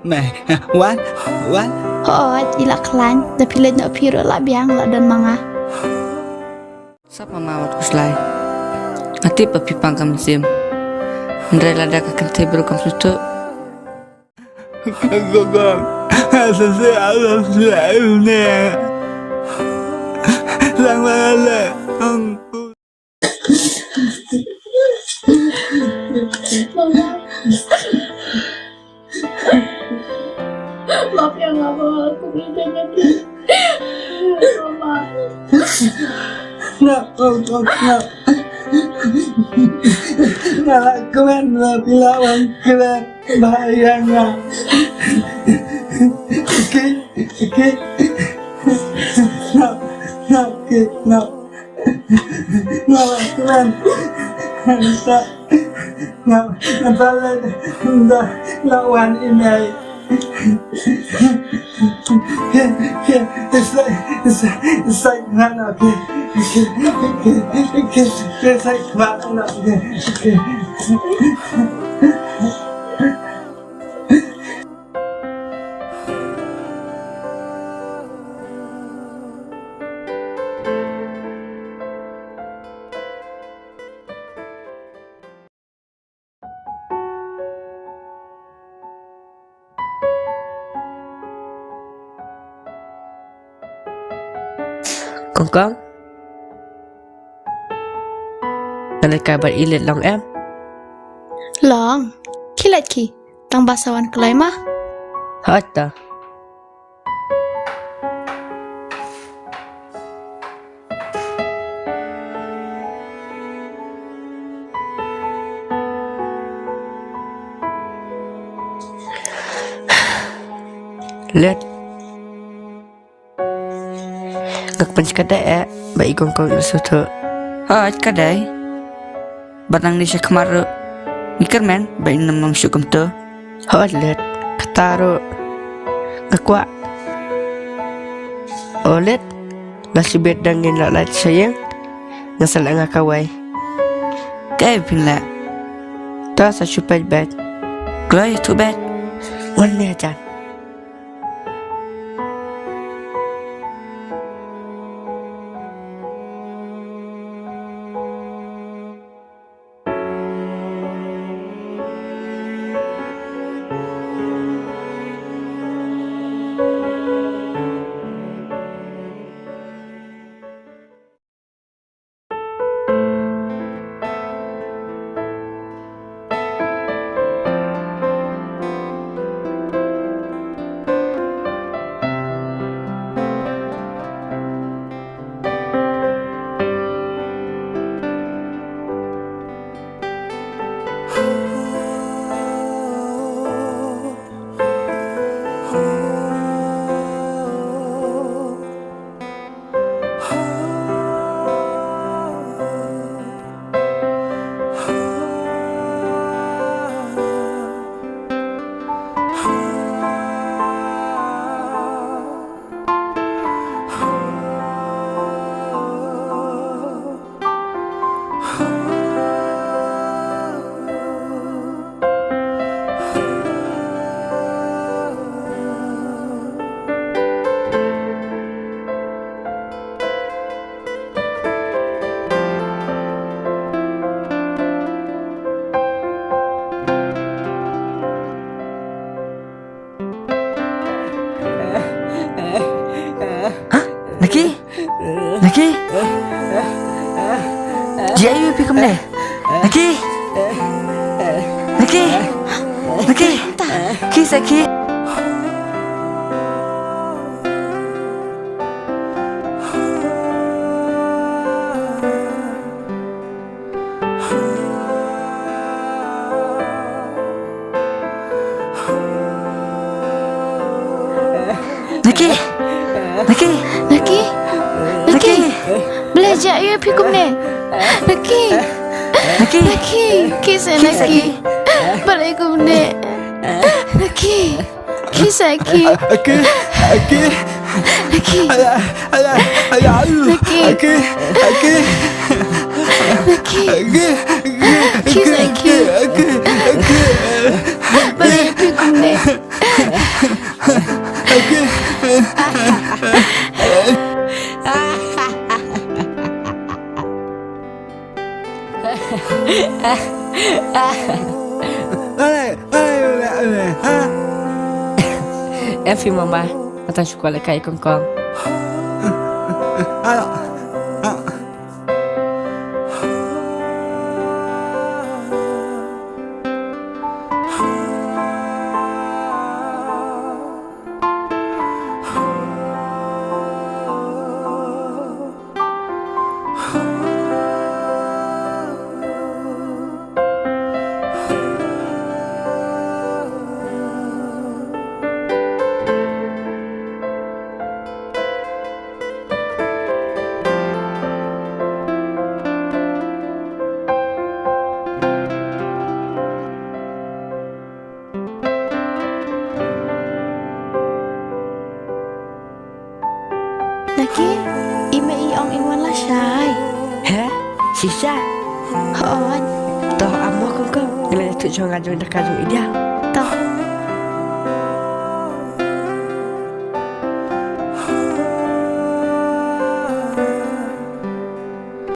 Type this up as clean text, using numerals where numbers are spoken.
Mei Wan Wan ilak klan da pilih nak piro lah biang lah dan manga. Sapa mawat KhuBlei. Ati papipang kam sim. Ndrai lada ka kante bro kam suto. Gogong Sese alam selaune Lang mangala Maaf ya Mama, aku berjanji. Mama. Nak keren bilawan keren bahayanya. Oke. Nak keren. Nak balik lawan ini. It's like not okay. It's like not okay. Kong Nanti kabar ilit long em. Long, kilat ki. Tang basawan kelai mah. Hatta. Let Gak pencikadai baik kong isu tu. Kadai batang ni kemaru mikir men baik namang syukum tu. Let kataru gakwa let lasi bet dangin la lat sayang ngasal nga kawai kay pinla ta sa supad bet glay to bet wannya jan. Naki Dia ayu pergi ke mana? Naki Sakit Naki belajar ayu pergi ke mana? Naki kisah Naki balik ke mana? Naki kisah Naki kisah Naki balik ke mana? Em phim mama, ata suka le kai kong kong. Naki, ime iong inwan lah syai. Hả? Sisa? Hoon, Toh amo kong kong. Ngela tu Jong I dah kajung ideal. toh